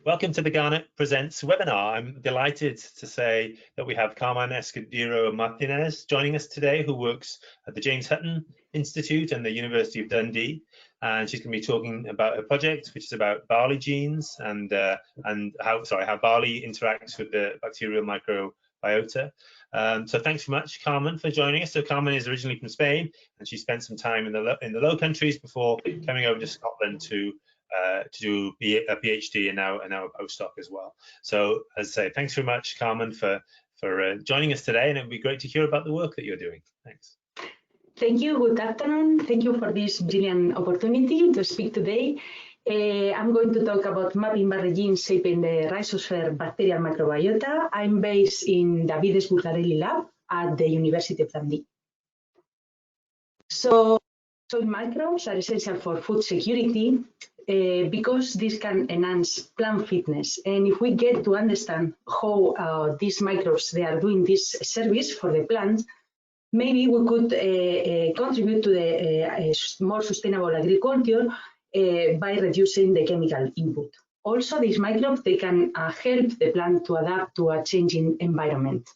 Welcome to the Garnet Presents webinar. I'm delighted to say that we have Carmen Escudero Martinez joining us today, who works at the James Hutton Institute and the University of Dundee. And she's going to be talking about her project, which is about barley genes and how barley interacts with the bacterial microbiota. So thanks very much, Carmen, for joining us. So Carmen is originally from Spain, and she spent some time in the Low Countries before coming over to Scotland to do a PhD and now a postdoc as well. So as I say, thanks very much, Carmen, for joining us today, and it would be great to hear about the work that you're doing. Thanks. Thank you. Good afternoon. Thank you for this brilliant opportunity to speak today. I'm going to talk about mapping barley genes shaping the Rhizosphere bacterial microbiota. I'm based in Davides Burgarelli lab at the University of Dundee. So soil microbes are essential for food security because this can enhance plant fitness. And if we get to understand how these microbes, they are doing this service for the plant, maybe we could contribute to the more sustainable agriculture by reducing the chemical input. Also, these microbes, they can help the plant to adapt to a changing environment.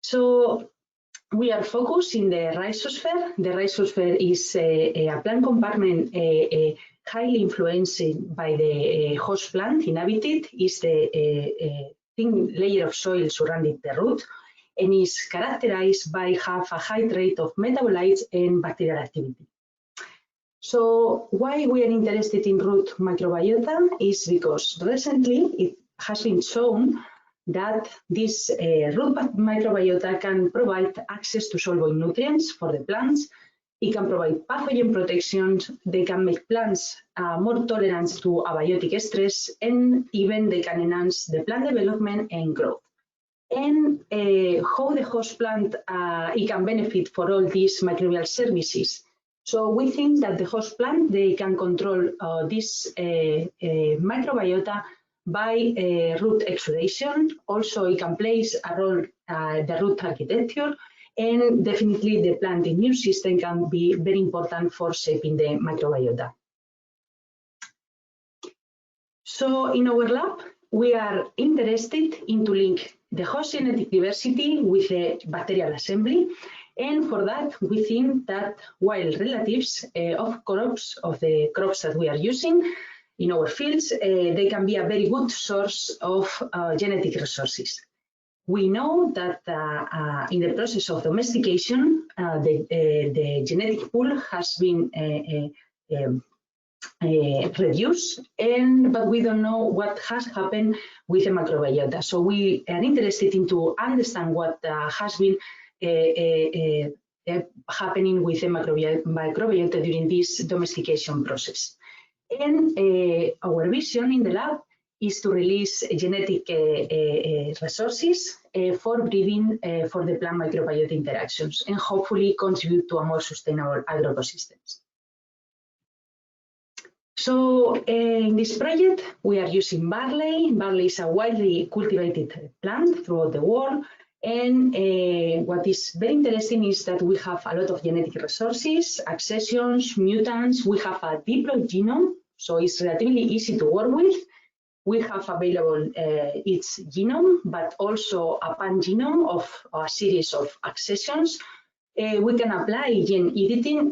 So we are focused in the Rhizosphere. The Rhizosphere is a plant compartment highly influenced by the host plant inhabited. Is the thin layer of soil surrounding the root, and is characterized by have a high rate of metabolites and bacterial activity. So why we are interested in root microbiota is because recently it has been shown that this root microbiota can provide access to soluble nutrients for the plants. It can provide pathogen protection. They can make plants more tolerant to abiotic stress, and even they can enhance the plant development and growth. And how the host plant it can benefit for all these microbial services. So we think that the host plant, they can control this microbiota by root exudation. Also, it can play a role the root architecture, and definitely the plant immune system can be very important for shaping the microbiota. So in our lab, we are interested in to link the host genetic diversity with the bacterial assembly. And for that, we think that while relatives of the crops that we are using in our fields, they can be a very good source of genetic resources. We know that in the process of domestication, the genetic pool has been reduced, but we don't know what has happened with the microbiota. So we are interested in to understand what has been happening with the microbiota during this domestication process. And our vision in the lab is to release genetic resources for breeding for the plant microbiota interactions, and hopefully contribute to a more sustainable agroecosystems. So in this project, we are using barley. Barley is a widely cultivated plant throughout the world. And what is very interesting is that we have a lot of genetic resources, accessions, mutants. We have a diploid genome, so it's relatively easy to work with. We have available its genome, but also a pan-genome of a series of accessions. We can apply gene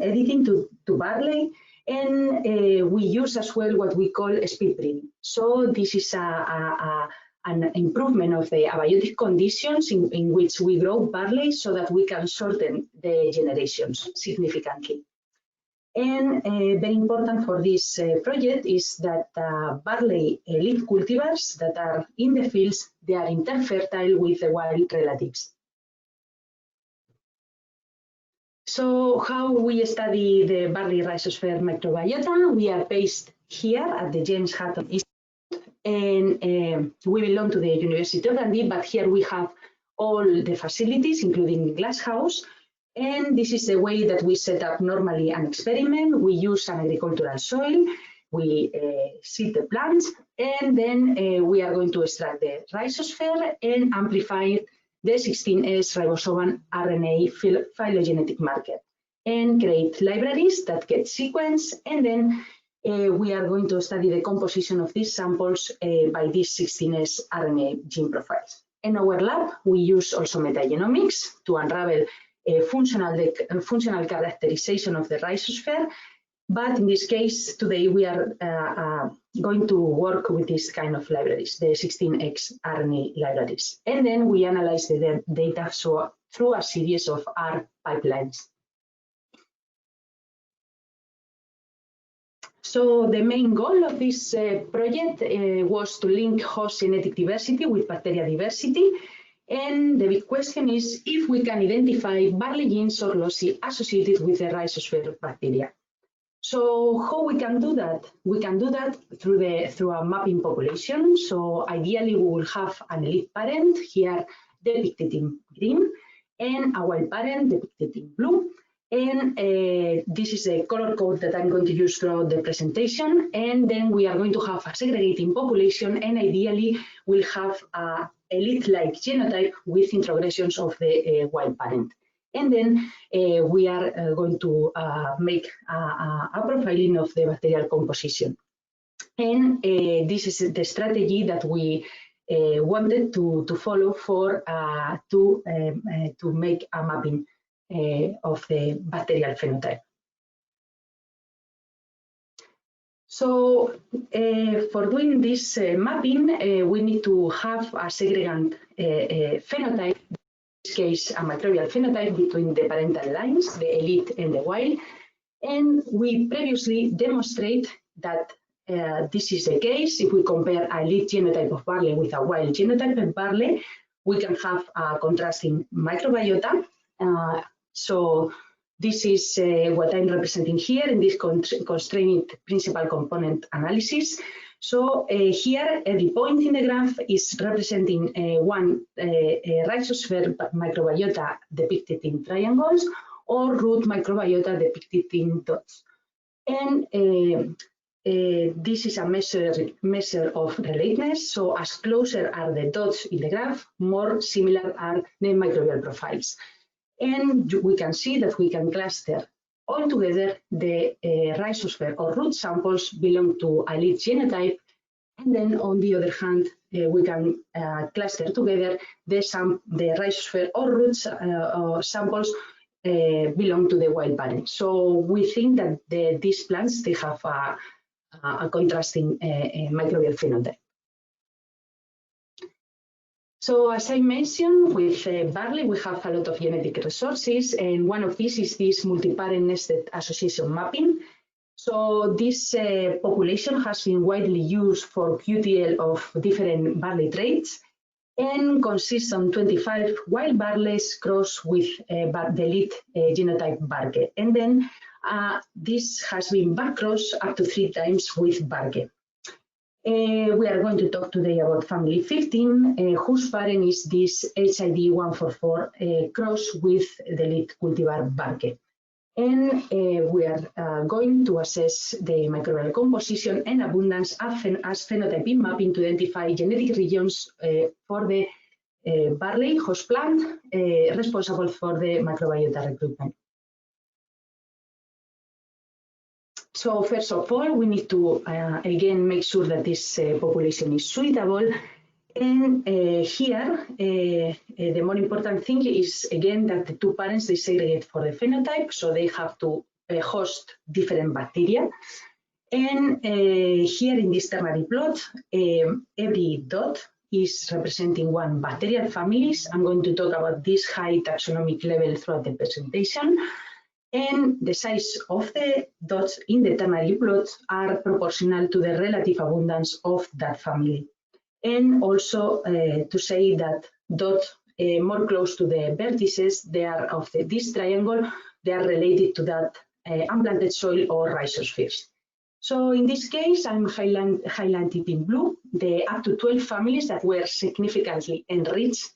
editing to barley, and we use as well what we call speed breeding. So this is an improvement of the abiotic conditions in which we grow barley so that we can shorten the generations significantly. And very important for this project is that barley leaf cultivars that are in the fields, they are interfertile with the wild relatives. So how we study the barley Rhizosphere microbiota? We are based here at the James Hutton Institute, and we belong to the University of Dundee, but here we have all the facilities, including the glass house. And this is the way that we set up normally an experiment. We use an agricultural soil, we seed the plants, and then we are going to extract the Rhizosphere and amplify the 16S ribosomal RNA phylogenetic marker, and create libraries that get sequenced, and then we are going to study the composition of these samples by these 16S RNA gene profiles. In our lab, we use also metagenomics to unravel functional characterization of the rhizosphere. But in this case, today we are going to work with this kind of libraries, the 16X RNA libraries. And then we analyze the data through a series of R pipelines. So the main goal of this project was to link host genetic diversity with bacterial diversity. And the big question is if we can identify Barley genes or loci associated with the Rhizosphere bacteria. So how we can do that? We can do that through a mapping population. So ideally we will have an elite parent here depicted in green and a wild parent depicted in blue. And this is a color code that I'm going to use throughout the presentation. And then we are going to have a segregating population, and ideally we'll have a elite-like genotype with introgressions of the wild parent. And then we are going to make a profiling of the bacterial composition. And this is the strategy that we wanted to follow for to make a mapping of the bacterial phenotype. So for doing this mapping, we need to have a segregant phenotype, in this case a microbial phenotype between the parental lines, the elite and the wild. And we previously demonstrate that this is the case. If we compare a elite genotype of Barley with a wild genotype of Barley, we can have a contrasting microbiota. So this is what I'm representing here in this constrained principal component analysis. So here, every point in the graph is representing one Rhizosphere microbiota depicted in triangles or root microbiota depicted in dots. And this is a measure of relateness. So as closer are the dots in the graph, more similar are the microbial profiles. And we can see that we can cluster all together the Rhizosphere or root samples belong to a elite genotype, and then on the other hand we can cluster together the Rhizosphere or root samples belong to the wild parent. So we think that these plants, they have a contrasting microbial phenotype. So as I mentioned, with Barley, we have a lot of genetic resources, and one of these is this multi-parent nested association mapping. So this population has been widely used for QTL of different barley traits and consists of 25 wild barleys crossed with the elite genotype Barke. And then this has been backcrossed up to 3 times with Barke. We are going to talk today about family 15, whose parent is this HID 144 cross with the elite cultivar Barke. And we are going to assess the microbial composition and abundance as phenotyping mapping to identify genetic regions for the barley host plant responsible for the microbiota recruitment. So first of all, we need to, again, make sure that this population is suitable. And here, the more important thing is, again, that the 2 parents, they segregate for the phenotype, so they have to host different bacteria. And here in this ternary plot, every dot is representing 1 bacterial families. I'm going to talk about this high taxonomic level throughout the presentation. And the size of the dots in the ternary plot are proportional to the relative abundance of that family. And also to say that dots more close to the vertices, they are of this triangle, they are related to that unplanted soil or rhizospheres. So in this case, I'm highlighting in blue the up to 12 families that were significantly enriched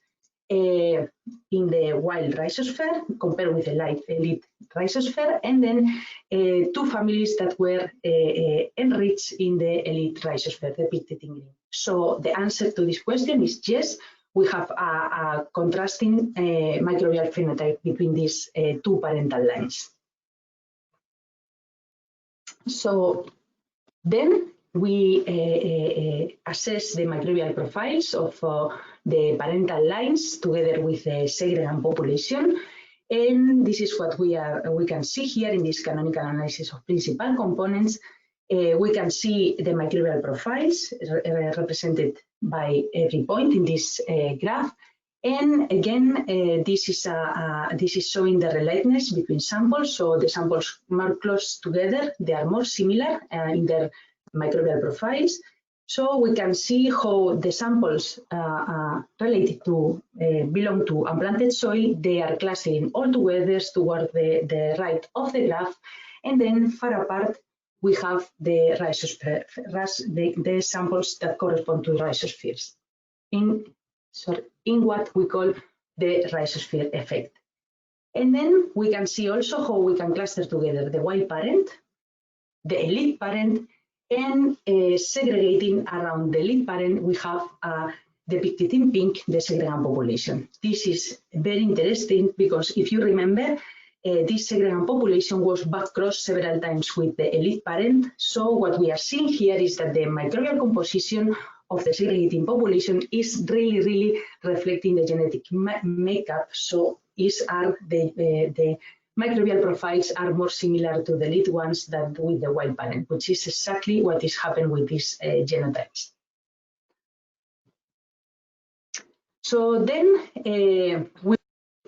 in the wild rhizosphere compared with the light elite rhizosphere, and then 2 families that were enriched in the elite rhizosphere depicted in green. So the answer to this question is yes, we have a contrasting microbial phenotype between these 2 parental lines. So Then we assess the microbial profiles of the parental lines together with the segregant population. And this is what we can see here in this canonical analysis of principal components. We can see the microbial profiles represented by every point in this graph. And again, this is showing the relateness between samples. So the samples more close together, they are more similar in their microbial profiles. So we can see how the samples related to belong to unplanted soil, they are clustering all together toward the right of the graph. And then far apart, we have the rhizosphere, the samples that correspond to rhizospheres in what we call the rhizosphere effect. And then we can see also how we can cluster together the wild parent, the elite parent, and segregating around the elite parent, we have depicted in pink the segregant population. This is very interesting because if you remember, this segregant population was back-crossed several times with the elite parent. So what we are seeing here is that the microbial composition of the segregating population is really reflecting the genetic makeup. So the microbial profiles are more similar to the elite ones than with the wild parent, which is exactly what is happening with these genotypes. So then we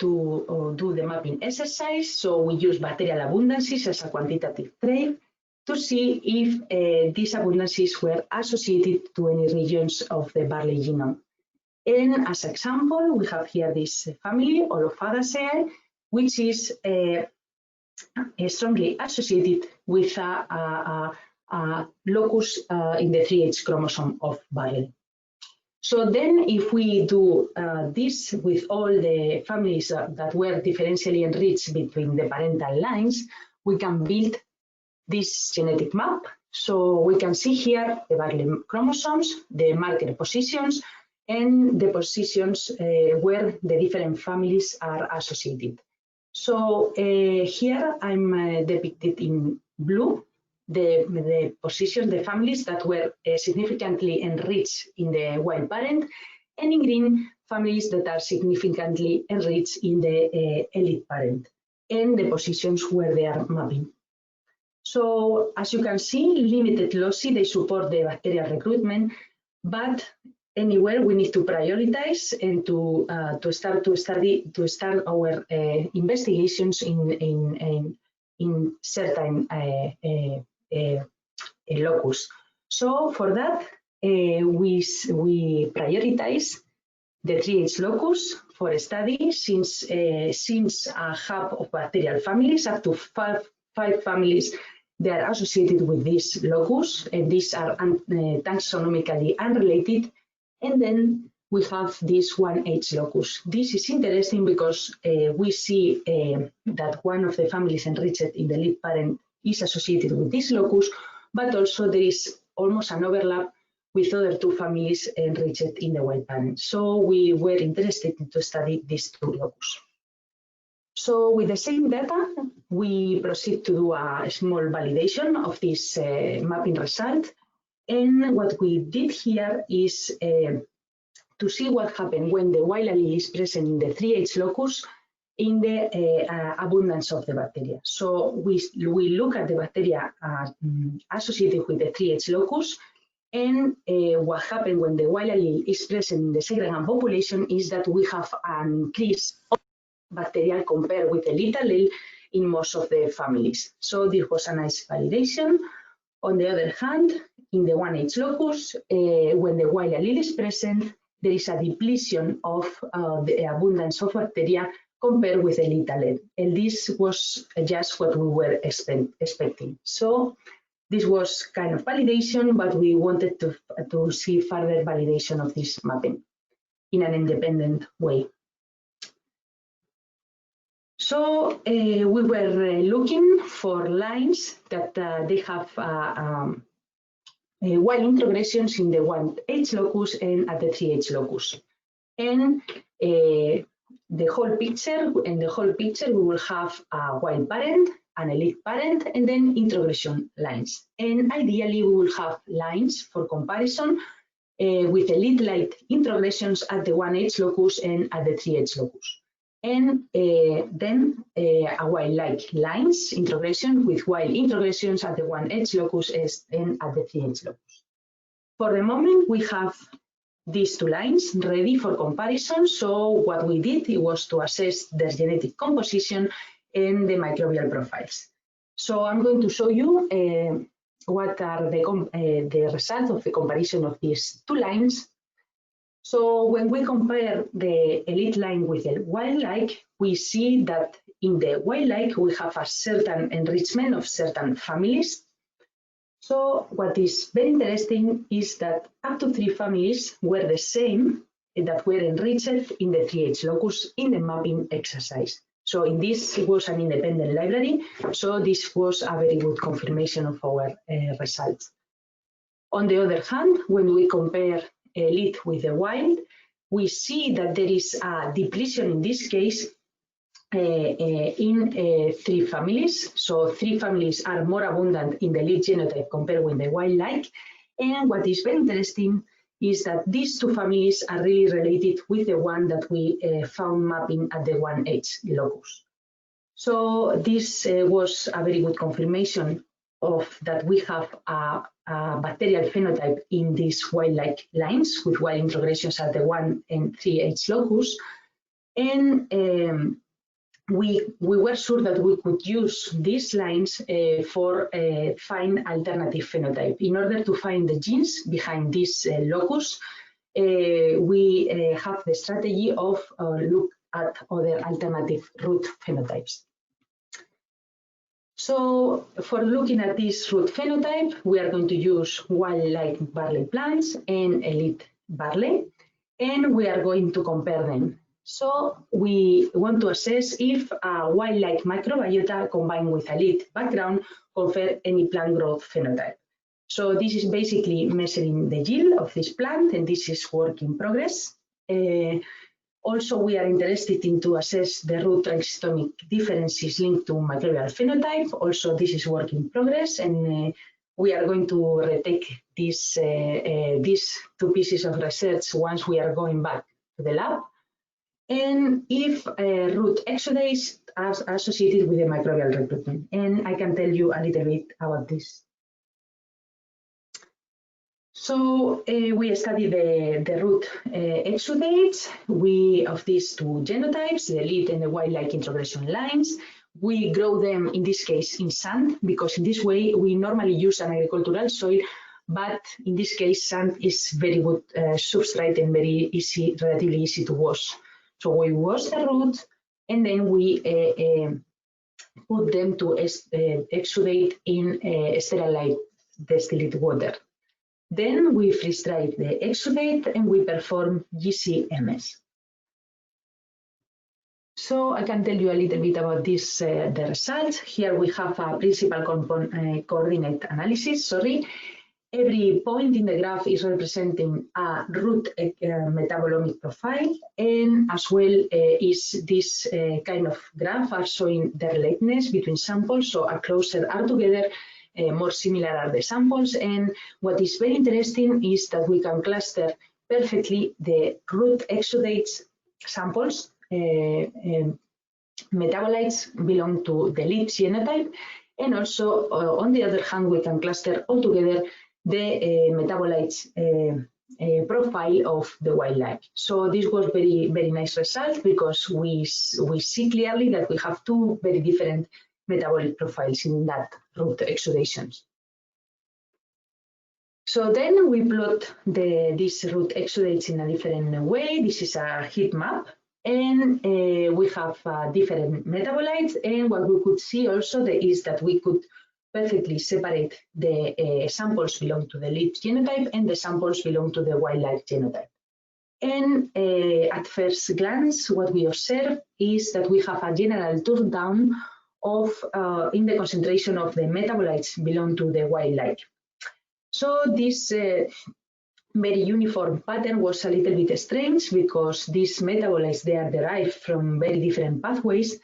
to do the mapping exercise. So we use bacterial abundances as a quantitative trait to see if these abundances were associated to any regions of the barley genome. And as an example, we have here this family, Olophaceae, which is strongly associated with a locus in the 3H chromosome of Barley. So then if we do this with all the families that were differentially enriched between the parental lines, we can build this genetic map. So we can see here the Barley chromosomes, the marker positions, and the positions where the different families are associated. So here I'm depicted in blue the position, the families that were significantly enriched in the wild parent, and in green, families that are significantly enriched in the elite parent, and the positions where they are mapping. So as you can see, limited loci, they support the bacterial recruitment, but anywhere we need to prioritize and to start our investigations in certain locus. So for that, we prioritize the 3H locus for study since a hub of bacterial families, up to five families, they are associated with this locus, and these are taxonomically unrelated. And then we have this 1H locus. This is interesting because we see that one of the families enriched in the lead parent is associated with this locus, but also there is almost an overlap with other two families enriched in the wild parent. So we were interested to study these two locus. So with the same data, we proceed to do a small validation of this mapping result. And what we did here is to see what happened when the wild allele is present in the 3H locus in the abundance of the bacteria. So we look at the bacteria associated with the 3H locus, and what happened when the wild allele is present in the segregant population is that we have an increase of bacterial compared with the elite allele in most of the families. So this was a nice validation. On the other hand, in the 1H locus, when the wild allele is present, there is a depletion of the abundance of bacteria compared with the elite allele. And this was just what we were expecting. So this was kind of validation, but we wanted to see further validation of this mapping in an independent way. So we were looking for lines that they have wild introgressions in the 1H locus and at the 3H locus. And the whole picture, we will have a wild parent, an elite parent and then introgression lines. And ideally, we will have lines for comparison with elite-like introgressions at the 1H locus and at the 3H locus. And then a wild-like lines introgression with wild introgressions at the 1H locus and at the 3H locus. For the moment, we have these two lines ready for comparison. So what we did was to assess their genetic composition and the microbial profiles. So I'm going to show you what are the results of the comparison of these two lines. So when we compare the elite line with the wild-like, we see that in the wild-like we have a certain enrichment of certain families. So what is very interesting is that up to 3 families were the same that were enriched in the 3H locus in the mapping exercise. So in this was an independent library, so this was a very good confirmation of our results. On the other hand, when we compare elite with the wild, we see that there is a depletion in this case in 3 families. So 3 families are more abundant in the elite genotype compared with the wild-like. And what is very interesting is that these 2 families are really related with the one that we found mapping at the 1H locus. So this was a very good confirmation of that we have a bacterial phenotype in these wild-like lines with wild introgressions at the 1 and 3H locus. And we were sure that we could use these lines for find alternative phenotype. In order to find the genes behind this locus, we have the strategy of look at other alternative root phenotypes. So for looking at this root phenotype, we are going to use wild-like barley plants and elite barley, and we are going to compare them. So we want to assess if a wild-like microbiota combined with elite background confer any plant growth phenotype. So this is basically measuring the yield of this plant, and this is work in progress. Also, we are interested in to assess the root transistomic differences linked to microbial phenotype. Also, this is work in progress, and we are going to retake these 2 pieces of research once we are going back to the lab. And if root exudates are associated with the microbial recruitment. And I can tell you a little bit about this. So we studied the root exudates of these 2 genotypes, the elite and the wild-like introgression lines. We grow them, in this case, in sand, because in this way we normally use an agricultural soil, but in this case sand is very good substrate and very easy, relatively easy to wash. So we wash the root and then we put them to exudate in sterilized distilled water. Then we freeze dry the exudate and we perform GCMS. So I can tell you a little bit about this, the results. Here we have a principal coordinate analysis, Every point in the graph is representing a root metabolomic profile, and as well is this kind of graph are showing the relatedness between samples, so a closer are together, more similar are the samples. And what is very interesting is that we can cluster perfectly the root exudates samples. Metabolites belong to the elite genotype, and also on the other hand we can cluster all together the metabolites profile of the wild-like. So this was very, very nice result, because we see clearly that we have 2 very different metabolic profiles in that root exudations. So then we plot these root exudates in a different way. This is a heat map, and we have different metabolites, and what we could see also is that we could perfectly separate the samples belong to the elite genotype and the samples belong to the wild-like genotype. And at first glance, what we observe is that we have a general turn down of in the concentration of the metabolites belong to the wild-like. So this very uniform pattern was a little bit strange, because these metabolites, they are derived from very different pathways,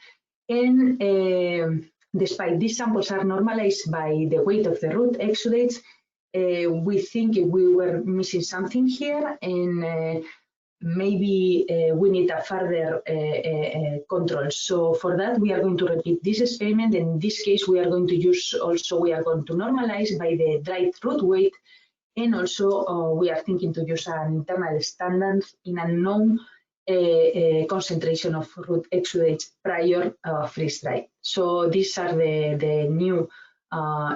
and despite these samples are normalized by the weight of the root exudates, we think we were missing something here, and maybe we need a further control. So for that, we are going to repeat this experiment. In this case, we are going to use also, we are going to normalize by the dried root weight. And also, we are thinking to use an internal standard in a known concentration of root exudates prior freeze dry. So these are the new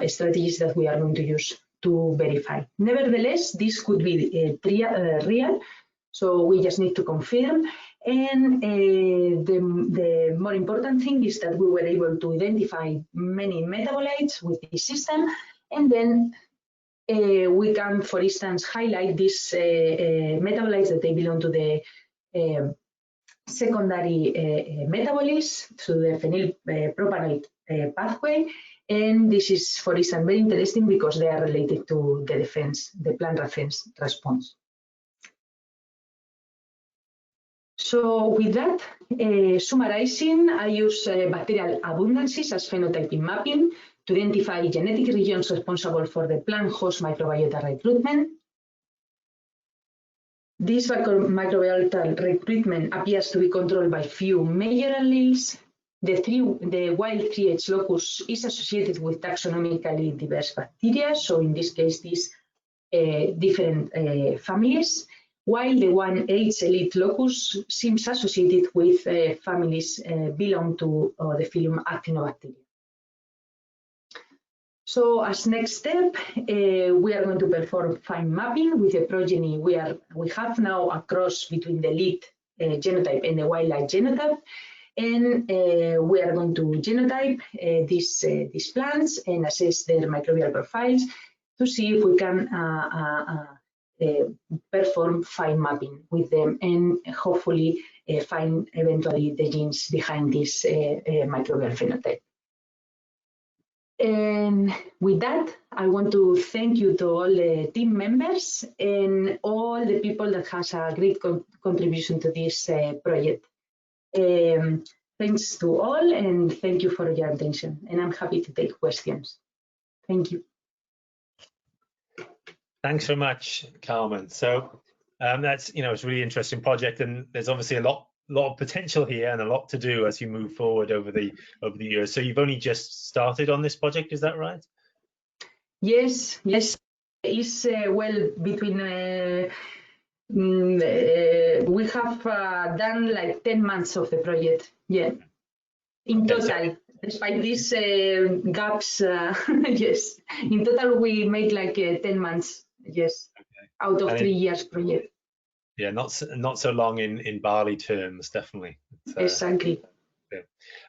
strategies that we are going to use to verify. Nevertheless, this could be real. So we just need to confirm. And the more important thing is that we were able to identify many metabolites with this system. And then we can, for instance, highlight these metabolites that they belong to the secondary metabolism, to the phenylpropanoid pathway. And this is, for instance, very interesting because they are related to the defense, the plant defense response. So with that, summarizing, I use bacterial abundances as phenotyping mapping to identify genetic regions responsible for the plant host microbiota recruitment. This microbiota recruitment appears to be controlled by few major alleles. The wild 3H locus is associated with taxonomically diverse bacteria, so in this case, these different families, while the 1H elite locus seems associated with families belong to the phylum Actinobacteria. So as next step, we are going to perform fine mapping with the progeny we have now a cross between the elite genotype and the wildlife genotype. And we are going to genotype these plants and assess their microbial profiles to see if we can perform fine mapping with them and hopefully find eventually the genes behind this microbial phenotype. And with that, I want to thank you to all the team members and all the people that has a great contribution to this project. Thanks to all, and thank you for your attention. And I'm happy to take questions. Thank you. Thanks so much, Carmen. So that's, it's a really interesting project, and there's obviously a lot of potential here and a lot to do as you move forward over the years. So you've only just started on this project, is that right? Yes. It's well between. We have done like 10 months of the project. Yeah, in total. Despite these gaps, yes, in total we made like 10 months. Yes, okay. Out of 3 years project. Yeah, not so long in Barley terms, definitely. Exactly. Yeah.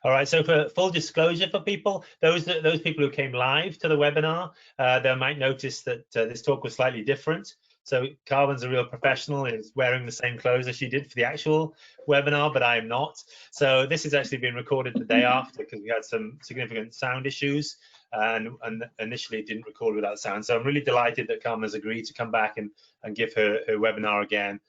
All right. So for full disclosure for people, those people who came live to the webinar, they might notice that this talk was slightly different. So Carmen's a real professional, is wearing the same clothes as she did for the actual webinar, but I am not. So this has actually been recorded the day after because we had some significant sound issues and initially it didn't record without sound. So I'm really delighted that Carmen has agreed to come back and give her webinar again.